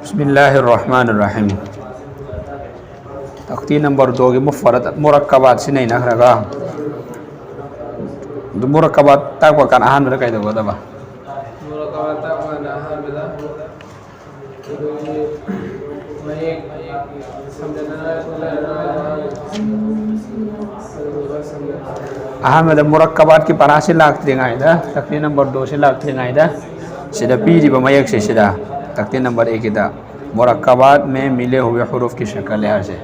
बिस्मिल्लाहिर्रहमानिर्रहीम। तख्ती नंबर 2 की मुफरत मुरक्कबात से नहीं नखरगा मुरक्कबात ताक वकान आहान में कई दबा दबा मुरक्कबात ताक वकान आहान में दा मयेक आहान में मुरक्कबात की परासी लाख त्रिंगाई दा तख्ती नंबर 2 से लाख त्रिंगाई दा सिदा पीरी बमयक से सिदा तख्ती नंबर 1 दा मुरक्कबात में मिले हुए हुरूफ की शक्ल है से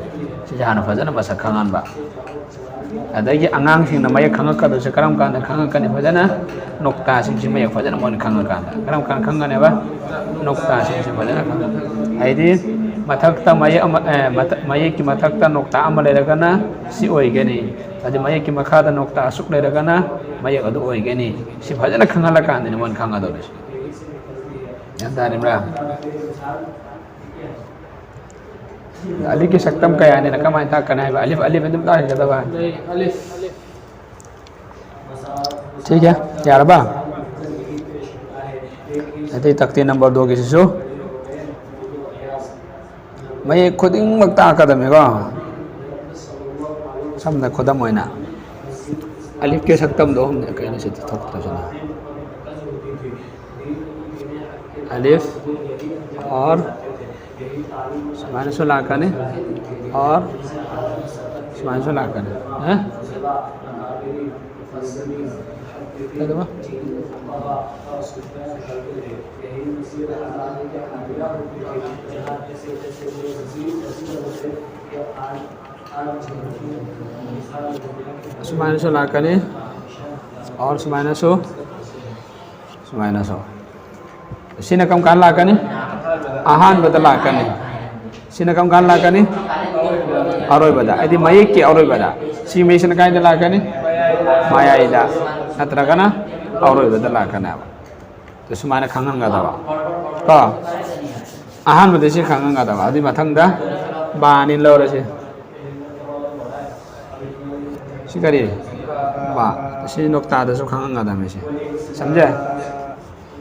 जहां फजन मसक खान बा अदगी अंगांग सिंह मयक खंग का से करम कान खंग कने फजन नोक्ता सिंह से मयक फजन मन खंग कान करम कान खंग ने बा नोक्ता सिंह से फजन खंग आइदी मथकता मयक की मथकता नोक्ता अम लेरगना सि ओइगेनी अदि मयक की मखादा नोक्ता असुक लेरगना मयक अदु ओइगेनी सि फजन खंगला कान ने मन खंग दो यांदानिमरा अली की सक्तम कया ने कमाई था कना है अलिफ अलिफ में ता है दबा अलिफ ठीक है यार बा अते तख्ती नंबर 2 की सिसो मैं खुदिंग मक्ता कदम है समना खुदम होइना अलिफ के सक्तम दो हमने कहने से थोक जना अलिफ और माइनस लाकने और माइनस लाकने हैं दबा माइनस लाकने और माइनस हो सिना कम कान लाकने आहान बदल लाकने सिना कम कान लाकने अरोय बदा यदि मयक के अरोय बदा सी मेशन काइन लाकने माया इदा नत्रगना अरोय बदल लाकने तो सुमाना खंगंगा दबा तो आहान बदे से खंगंगा दबा अदि मथंगदा बानि लौरसे सिकरी बा सी नोक्ता दसु खंगंगा दमे से समझे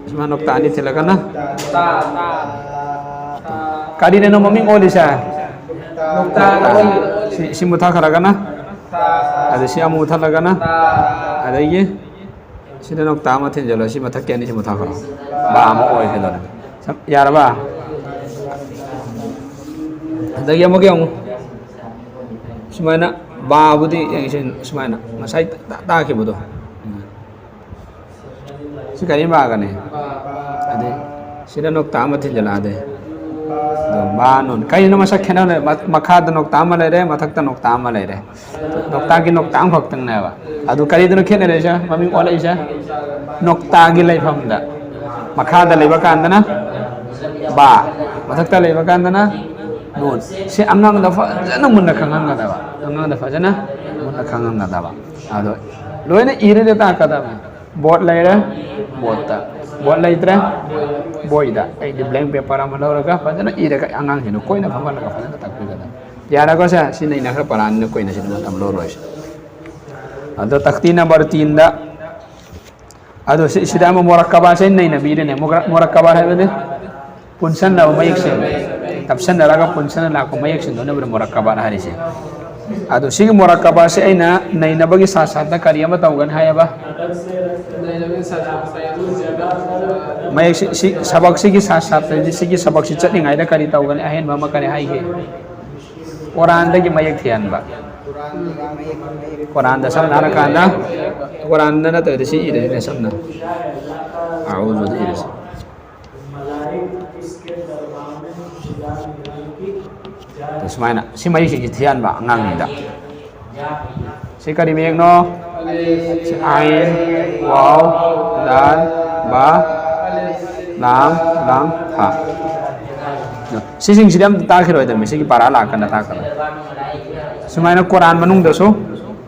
इसमें नोक्ता नि थिलगना ता करी ने नो मम्मी ओलिसा नोक्ता सी मुथा खरगना अदे सी अमु मुथा लगना अदे ये सिने नोक्ता मा थिन जलो सी मथा केनि सी मुथा खरो बा अमु ओय हेलो यार बा अदे ये मगे अमु सुमाना बा बुदी यंगिसन सुमाना मसाई ता के बुदो सी करी बा गने अदे सिने नोक्ता मा थिन जला अदे बानुन कई न मसा खेना ने मखाद नोक्ता मा लेरे मथक्ता नोक्ता मा लेरे नोक्ता की नोक्ता खक्तंग नेबा अदु करी दन खेने रेसा ममी ओलेसा नोक्ता की लेफमदा मखादा लेबा कांदना बा मथक्ता लेबा कांदना नोन से अंगांग दा फजना मुन्ना खंगांगा दाबा अंगांग दा फजना मुन्ना खंगांगा दाबा अदो लोयने इरे देता कदाबा बोट लेरे बोटा बोट लेत्रे बोइदा आई दि ब्लैंक पेपर अमा लौरगा फजना इरेगा अंगांग हिनो कोइना फमलगा फजना तकपिगदा यारागो सा सिनै नखर परान न कोइना सिन मतम लौरोइस अदो तख्ती नंबर 3 दा अदो सिदा म मुरक्कबा से नै नबीरे ने मुरक्कबा है बदे पुनसन ला मयक से तबसन लगा पुनसन ला को मयक से दोने मुरक्कबा हारि से अदो सिग मुरक्कबा से ऐना नै नबगी साथ साथ करिया म तौगन हायबा मयक सी सबक सिगी साथ साथ सिगी सबक से चटनिंगाय दा करि तौगन अहेन म करे हाइगे कुरान दगी मयक थियानबा कुरान दा समना रकाना कुरान दा न तो सी इरे ने समना आउज़ु बिल्लाहि तो सुमाइना सी मयक सिगी थियानबा अंगांगदा सी करि मेक नो आइन वाव दाल बा लाम लाम हा सिसिंग सिदम ताखिरोय दमे सिगी पारा लाकना ताखना सुमाइना कुरान मनुंग दसो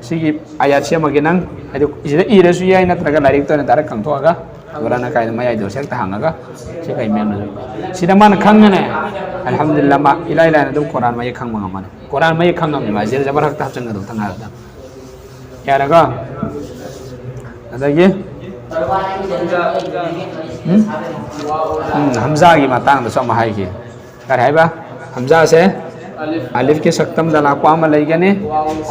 सिगी आयात से मगे नंग अदु इजे इरेसु याय नत्रगा लाइरिक तो दारा खंथोगा वराना काय मयाय दो सेक ताहांगा से काय मेन सिदा मान खंगने अल्हम्दुलिल्लाह मा इला इला दum कुरान मय खंग मंगा मान कुरान मय खंग मा जे जबर हक ता चंग दो तंगा दा यारागा adagi हमजा की मातांग दसो महाई की करे है बा हमजा से अलिफ की सक्तम दलाक्वाम लईगने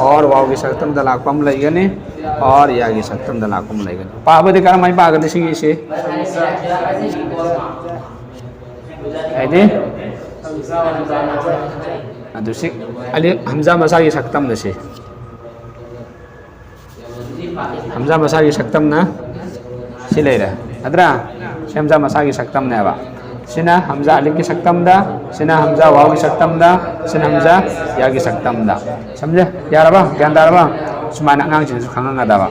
और वाव की सक्तम दलाक्वाम लईगने और या की सक्तम दलाक्वाम लईगने पाबदे कर माई पागदे सिगी से ऐदे अदुसी अलिफ हमजा मसा की सक्तम दसे हमजा मसा की सक्तम ना सिलेरा अदरा हमजा मसा की सक्तम ने बा सिना हमजा अलिफ की सक्तम दा सिना हमजा वाव की सक्तम दा सिना हमजा या की सक्तम दा समझे यार बा ज्ञान दार बा Sumana ngang sin khanga da ba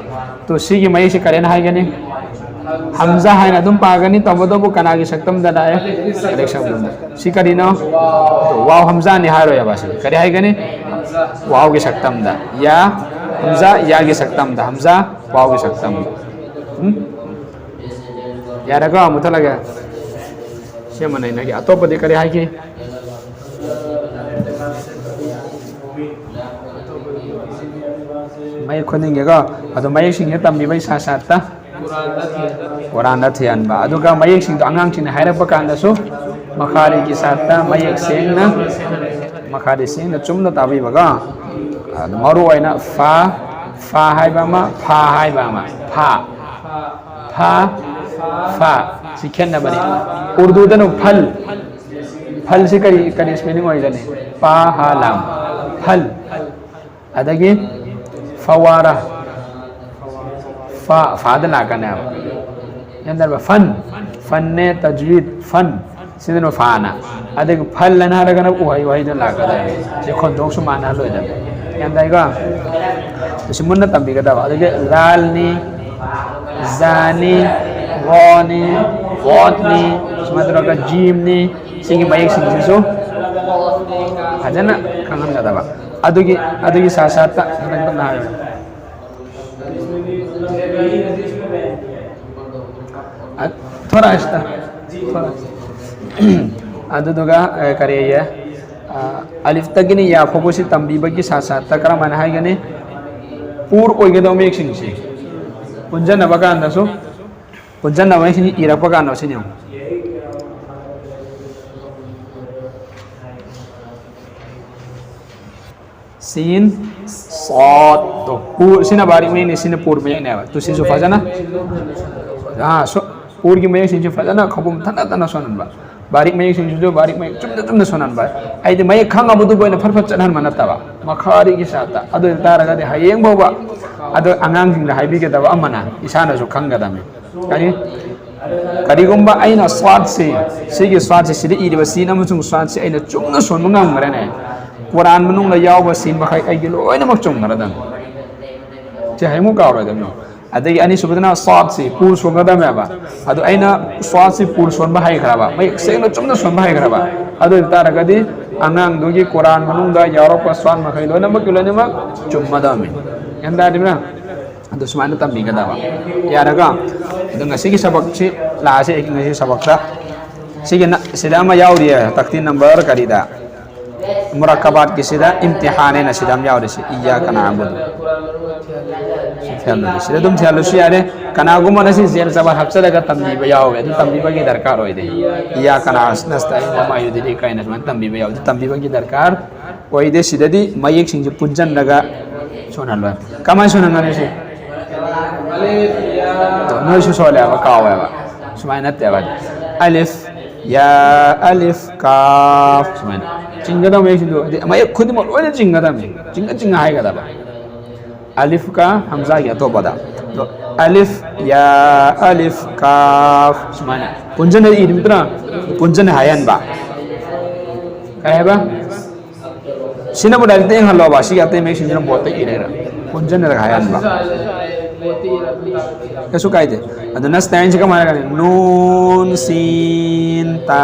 to sigi mai si karen hai gani Hamza है ना तुम पागनी तब तो वो कना की सक्तम दा है अलेक शब्द सी करी ना तो वाव हमजा ने हारो या बासी करे है गनी वाव की सक्तम दा या हमजा या की सक्तम दा हमजा वाव की सक्तम यार का मतलब लगा से मने ना कि अतोप दे करे है कि मैं खोनिंगेगा अदो मयेक सिंगे तम्बी बै सा साता कुरान थियन बा अदुगा मयेक सिंग अंगांग सिंग हायरप कांदसु मखारी की साता मयेक सेंगना मखारी सेंगना चुमना ताबी बगा मरु ओइना फा हाइबामा फा हाइबामा फा फा फा सिखेन ना बनी उर्दू दनु फल से करी स्पेलिंग ओइ जने पा हा लाम फल अदगी फवारा फाद लाकने यंदर फन ने तजवीद फन सिदन फाना अदग फल लना रगन उहै उहै द लाकदा से खोंदोक सु माना लोय द यंदाइगा से मुन्न तंबी गदा अदग लालनी जानी वानी वातनी समद्र का जीमनी सिंग मयक सिंग सो हजना खंगन गदा बा अदुगी सासाता नंग ना थोड़ा इस्ता अदुगा करिए अलिफ तगिनी या फोकुसी तंबीबगी सासाता करम मन हाय गने पूर ओइगदो मेक सिंगसी पुंजन नबका नसो पुंजन नवै सिनि इरपका नसिनियो सीन सॉट तो पूर सिना बारी में ने सिना पूर में ने तो सिसु फजना हां सो पूर की में सिसु फजना खबुम थना थना सोनन बा बारी में सिसु बारी में चुम सोनन बा आइदे मैं खंगा बुदु बोइना फरफत चनन मनतबा मखारी की साता अदु तारगा दे हायेंग बोबा अदु अंगांग सिंग हाइबी के दबा अमना इसाना जो खंगा दमे करी करिगुम्बा आइना स्वाद से सिगी स्वाद से सिदि इदिबा सीन अमसुंग स्वाद से आइना चुमना सोन मंगाम गरने कुरान मनुंग यावबा सीन मखाई आई लोइनमक चुमगरदम जे हाइमु कावरदम अदगी अनि सुबदना स्वाद से पूर सोंगदम याबा अदु आइना स्वाद से पूर सोन बहाई खराबा मै सेंग चुमना सोन बहाई खराबा अदु तारगदी अंगांग दुगी कुरान मनुंग यावरप स्वाद मखाई लोइनमक चुमदम यंदा दिना अदु सुमान तम्बी गदावा यारगा अदु ngasi सबक से लासे एक ngasi सबक सा सिगना सिदामा यावरिया तख्ती नंबर करीदा मुरक्कबात की सीधा इम्तिहान है नसीदम याव रसी इया कना बुद ख्याल रसी सीधा तुम ख्याल रसी यारे कना गुम नसी जेल सबर हफ्सा लगा तंबी बयाव है तंबी बगी दरकार होय दे इया कना नस्ता इन मायु दे काइना मन तंबी बयाव तंबी बगी दरकार होय दे सीधा दी मयक सिंह पुंजन लगा सोनल बा कमा सोनन ने से तो नो सु सोले बा कावे बा सुमाइना ते बा अलिफ या अलिफ काफ सुमाइना चिंगदा में सिंदो मैं खुद में लोने चिंगदा में चिंगा है गदा अलिफ का हमजा या तो बदा तो अलिफ या अलिफ काफ सुमाना पुंजन है इद मित्रा पुंजन हायन बा काय बा सिना बुडाल ते हलो बा सी आते में सिंजन बोते इरेरा पुंजन रे हायन बा कसु काय दे अदना स्टैंड का मारा नून सीन ता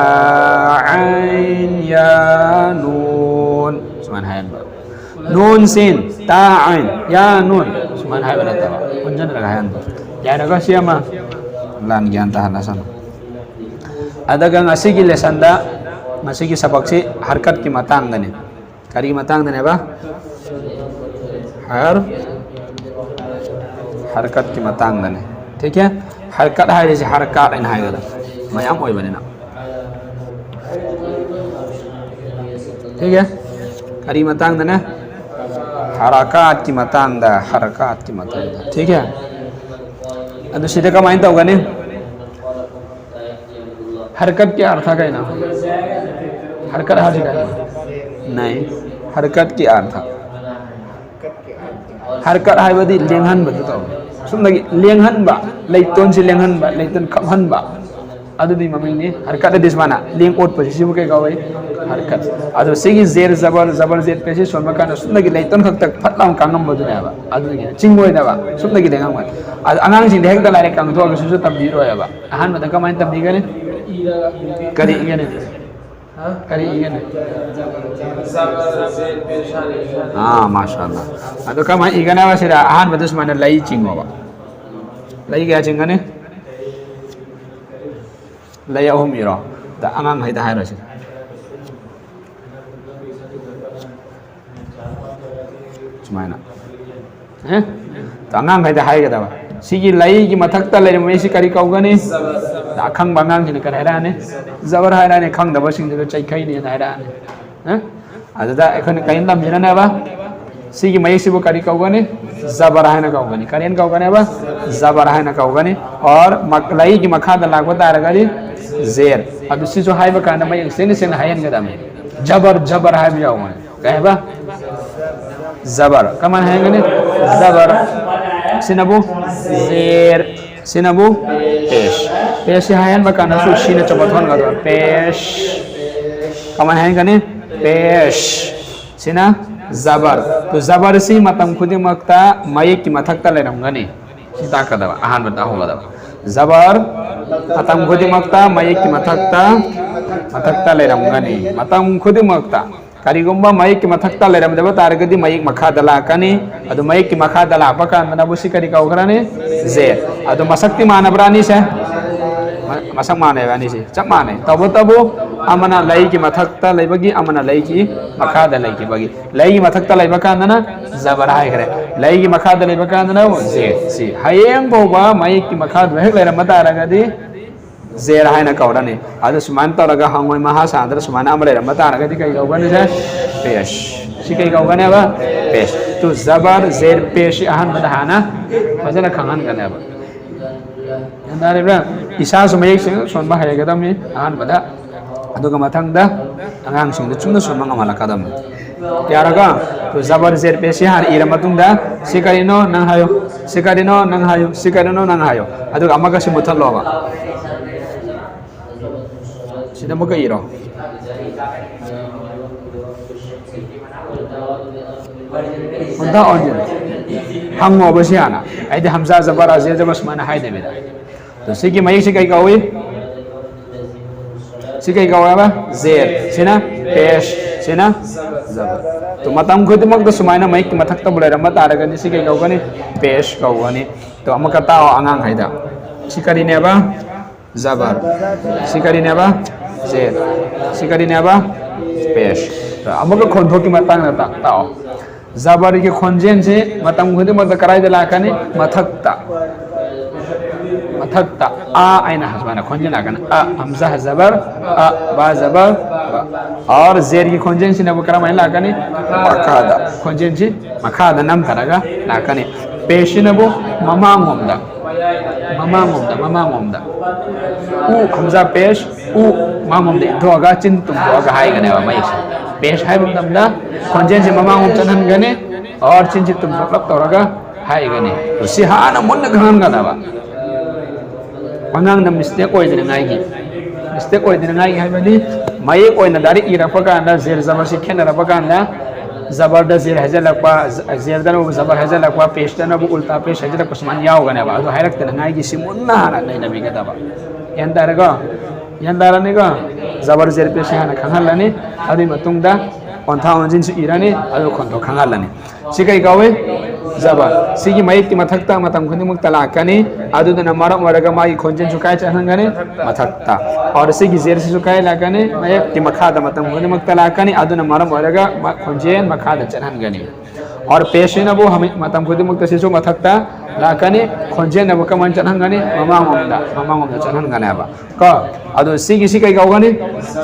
आइन या नून सुमान हायन बा नून सीन ता आइन या नून सुमान हाय बना ता पुंजन रे हायन बा या रगा सियामा लान ज्ञान ता हलासन अदगा ngasi की लेसन दा ngasi की सबक से हरकत की मतंग दने करी मतंग दने बा हरकत की मतंग दने ठीक है हरकत है जैसे हरकत इन है गदा मयाम होई बने ना ठीक है करी मतंग ना हरकत की मतंग दा हरकत की मतंग ठीक है अदु सीधे का माइन तौगने हरकत क्या अर्थ है ना हरकत हाजी का नहीं हरकत की अर्थ हरकत है बदी लेंहन बद तो सुमदगी लेंहन बा लेतोन से लेंहन बा लेतन खहन बा अदुदी ममिंग ने हरकत दिसमाना लेंग ओट पजिसिबु के गावे हरकत अदु सिगी जेर जबर जबर जेर पेसे सोनमा कान सुमदगी लेतोन खक तक फटलाम कांगम बदुने बा अदुगी चिंगोय दाबा सुमदगी लेंगम अनांग सिंग हेक दलारे कांग तो सुसु तबदीरो याबा अहान मत कमाइन तबदी गने करी इगने करी इगने हाँ माशाल्लाह अदु कमाइन इगना वासिरा अहान मत सुमाना लई चिंगोबा लई क्या चिंगने लई अहम इरो दा अनांग हाइदा हाइरसि सुमाना हैं तो अनांग हाइदा हाइगदाबा सिगी लई की मथक्ता लेर मेसी करी कौगने अखंग बांगांग हिन कर हैराने जबर हैराने खंग दबा सिंग दे चैखै नि हैराने हैं अदा एखन काइन लम जिना बा सिगी मैसिबो करी कौगने जबर हैन कौगने करेन कौगने बा जबर हैन कौगने और लई की मखा द लागबा तारगरी जेर अदु सिजो हाइबा कान मै सेन सेन हायन गदामे जबर जबर हाइब जाऊ कहबा जबर कमान हैगने जबर सिनबु जेर सिनबु पेश पेश हायन बकान सु सिन चबथन गदो पेश कमान हैगने पेश सिना जबर तो जबर सी मतम खुदी मक्ता माइक की मथक्ता लेरंगने सीता कदवा आहान बता होगदा जबर मतम खुदी मक्ता माइक की मथक्ता लेरंगने मतम खुदी मक्ता करीगुम्बा माइक की मथक्ता लेरमदब तारगदी माइक मखा दलाकनी अदु माइक की मखा दला बकान बुसी करी कौगराने जेर अदु मसक्ति मानबरानी से मसक माने बानी से चप माने तबो तबो अमना लई की मथक्ता लेबगी अमना लई की मखा दलाई की बगी लई की मथक्ता लेबकानना जबर हाय करे लई की मखा दलेबकानना जेर सी हायेंग बोबा माइक की मखा दहेक लेरम तारगदी जेर हायना कौराने अदु सुमान तोरगा हंगोय महासाद्र सुमान अमरे रम तारगदी कई कौगने से पेश सी कई कौगने बा पेश तो जबर जेर पेश अहन बदहाना फजना खंगन गने बा अंदारे बा इसा सुमयक सिंग सोनबा हायगदम अहन बदा अदुगा मथंगदा अंगांग सिंग चुमना सोनमा ngmalakadam यारगा तो जबर जेर पेश हार इरा मतुंगदा सिकारिनो नंग हायो सिकारिनो नंग हायो सिकारिनो नंग हायो अदुगा अमगा सि मुथलोबा सिदा मका इरो उनदा ऑनजन हंगो बसियाना आइदे हमजा जबर अजे जबस माना हाइदे बेदा तो सिकी मयक से कई कावे सिकई कावा जेर सिना पेश सिना जबर तो मतम खुद मक सुमाइना मयक की मथक तब लेरम तारगनी सिकई कावगनी पेश कावगनी तो अमका ताओ अंगांग हाइदा सिकरी नेबा जबर सिकरी नेबा जेर सिकरी नेबा पेश तो अमका खोंथो की मतंग ना ताओ जबर के खोंजेन से मतम खुद मक कराई दे लाकनी मथक्ता मथक्ता आ आइना हसमाना खोंजेन लाकन आ हमजा जबर आ बा जबर और जेर की खोंजेन से नब करा माइन लाकनी मखादा खोंजेन से मखादा नाम तरगा लाकनी पेश नबो ममांग होमदा उ हमजा पेश उ मामोमदे धोगा चिन तुम धोगा हाय गने वा माइस पेश हाय बमदा खोंजेन से ममांग होम चनन गने और चिन चिन तुम मतलब तोरगा हाय गने तो सिहाना मुन गहन गना वा अंगांग न मिस्टेक ओय दिन नाइगी मिस्टेक ओय दिन नाइगी हाय बनी माइक ओय न दारी इरापका न जेर जबर से खेन रपका न जबरदस्त जेर हजलकवा जेरदन जबर हजलकवा पेशदन उल्टा पेश हजलक कुसमान याव गने बा तो हायरक तन नाइगी सिमुन्ना हाना नै नबी गदबा यंदारने गो जबर जेर पेश हाना खंगलनी अदि मतुंगदा पंथा onjin su irani adu khonto खंगलनी सिकै गावे जबर सिगी माइक की मथक्ता मतम खुनि मुक तलाकनी अदुदन मरम वरगा माई खोंजन सुकाय चहंगने मथक्ता और सिगी जेर से सुकाय लाकने माइक की मखादा मतम खुनि मुक तलाकनी अदुन मरम वरगा खोंजन मखादा चहंगने और पेशेन वो हम मतम खुद मुक्त से जो मथक्ता लाकने khonjen na kaman chanan gani mamang da chanan gani aba ko ado si kai gani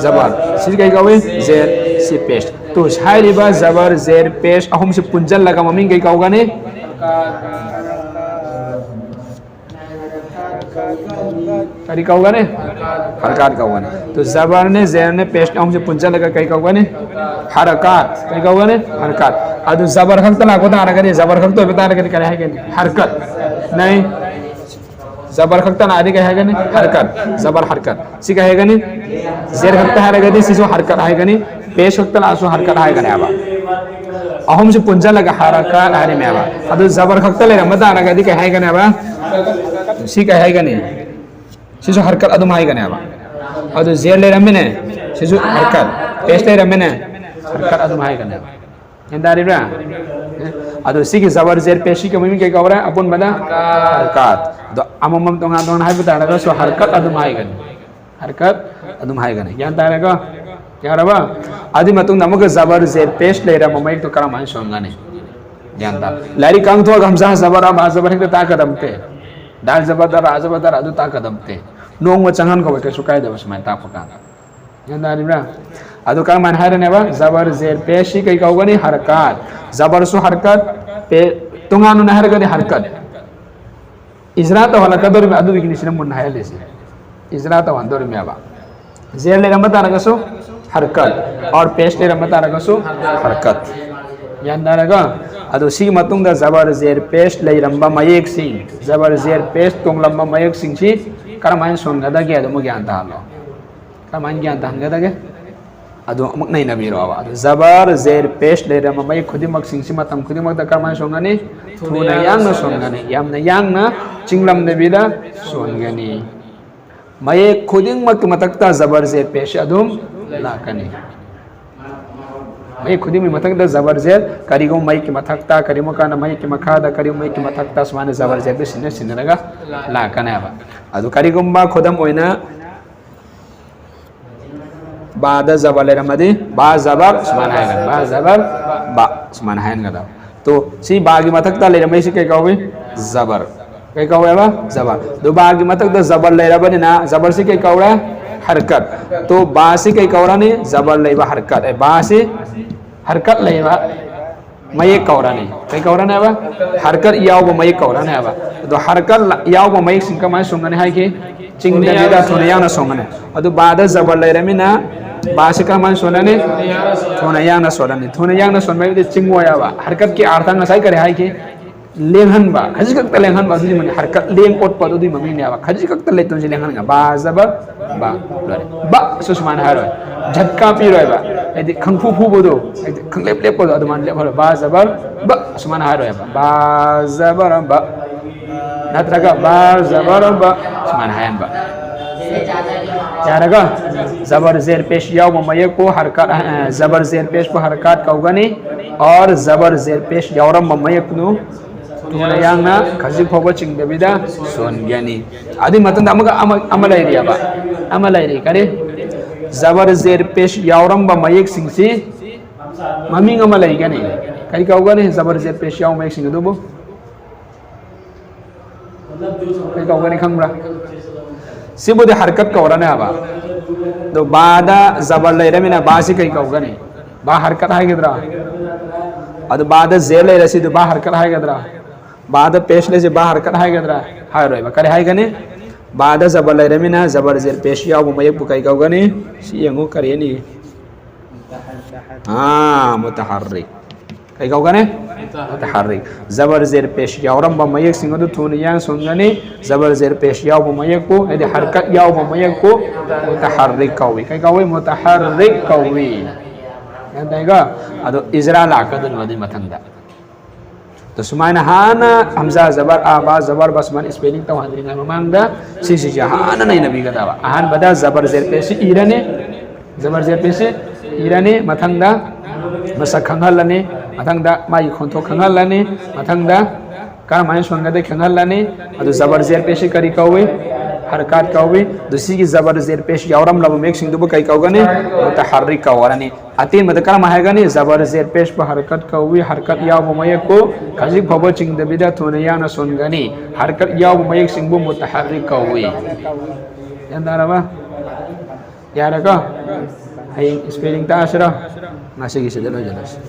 zabar si kai gawe zer si pesh to sai riba zabar zer pesh ahum se punjal laga maming kai gani kari kau gani harakat kau gani to zabar ne zer ne pesh ahum se punjal laga kai kau gani harakat kai kau gani harakat adu zabar khakta la ko ta ara gani zabar khakta beta ara gani kare hai gani harakat nahi zabar khakta na adi kai hai gani harakat zabar harakat si kai hai gani zer khakta hai gani si so harakat hai gani pesh khakta la so harakat hai gani aba ahum se punjal laga harakat hari me aba adu zabar khakta le ramata ara gani kai hai gani aba si kai hai gani si so harakat adu hai gani aba adu zer le ramene si so harakat pesh le ramene harakat adu hai gani aba Endaribra, aduh sih zabar zer peshi kami ini kayak orang apun benda harkat, do amam tongan hai betul ada so harkat aduh mai kan, harkat aduh mai kan, yang tahu kan, yang apa? Adi matung namu ke zabar zer pesh lera mamai itu karam main songan nih, yang tahu. Lari kang tuh gamzah zabar apa zabar itu tak kadam te, dal zabar dar aduh tak kadam te, nong macangan kau betul sukai dah bos main tak pakai, yang tahu Aduh kan man hari neba zabar zer peshi kai kau gani harakat zabar su harakat pe tunganu na harakat harakat izra to hala kador me adu bikini sinam mun hayal desi izra to andor me aba zer le ramata ragaso harakat aur pesh le ramata ragaso harakat yanda raga adu si matung da zabar zer pesh le ramba mayek sing zabar zer pesh tung lamba mayek sing si karamain son gada ge adu mo gyan ta lo karamain gyan ta gada ge adu maknai nabi rawa adu zabar zer pesh le rama mai khudi mak sing si matam khudi mak da karman songani thuna yang na songani yamna yang na chinglam nabi da songani mai khuding mak matakta zabar zer pesh adum lakani mai khudi mi matak da zabar zer karigo mai ki matakta karimo kana mai ki makhada karimo mai ki matakta smane zabar zer be sinne sinne laga lakana ba adu karigom ba khodam oina Bada zabar le ramadi ba zabar semana hai kan ba zabar ba semana hai kan to si bagi matak ta le ramai si kai kau zabar kai kau apa zabar do bagi matak da zabar le ramadi na zabar si kai kau harakat to ba si kai kau ni zabar le ba harakat ba si harakat le ba mai kau ni kai kau ni apa harakat iau ba mai kau ni apa do harakat iau ba mai singka mai songane hai ke ching da da thone yang na songane adu bada zabar le ramina Bahasa man sonane thona yang na sonai itu cingwa ya ba harkat ki artang na sai kare hai ke lenghan ba khaji kak lenghan ba dui man harkat leng pot pa dui mami ne ba khaji kak le to lenghan ga ba zabar ba susman haro jhatka pi roi ba edi khangfu fu bodo edi khanglep lep ko adu man lep haro ba zabar ba susman haro ba zabar ba natraga ba zabar ba susman hayan ba Jaraga zabar zer pesh yaw mamaye ko harakat zabar zer pesh ko harakat kaugani और zabar zer pesh yawram mamaye kunu tuna yang na khaji phobo ching debida son gyani adi matan amaga amalai ri aba amalai ri kare zabar zer pesh yawram mamaye singsi maming amalai gani kai kaugani zabar zer pesh yaw mamaye sing dubo kai kaugani khangra Sibu di harkat kau orang apa? Do bada zabar le ramina basi kai kau gani, bah harkat hai gedra. Adu bada zel le rasi do bah harkat hai gedra. Bada pesh le se bah harkat hai gedra. Hai roi, bakare hai gani. Bada zabar le ramina zabar zel pesh ya bu mayek bukai kau gani. Si yang kari ni. Mutaharrik. Kai kau gani? Mutaharrik. Zabar zer pesh ya orang ba mayek singo do thun yang songani. Zabar zer pesh ya bu mayek ko, edi harkat ya bu mayek ko mutaharrik kawi. Kai kawi mutaharrik kawi. Yang tega ado izra la ka dun wadi matanda. To sumaina hana hamza zabar ba zabar basman spelling taw hadri ngai mamangda si jahana nai nabi kata ba. Ahan bada zabar zer pesh irane zabar zer pesh irane matanda masa khangalane matangda mai khonto khangalane matangda ka mai songa de khangalane adu zabar zer peshi kari kawe हरकत कौवी दुसी की जबर जेर पेश यावरम लब make Sindhu कई कौगने मुतहर्रिक कौरनी अति मदकर माहेगनी जबर जेर पेश पर हरकत कौवी हरकत याव मयक को खजिक भव चिंग दबिदा थोने याना सुनगनी हरकत याव मयक सिंबु मुतहर्रिक कौवी यंदारबा यारका hay spelling ta asra masih gitu loh jelas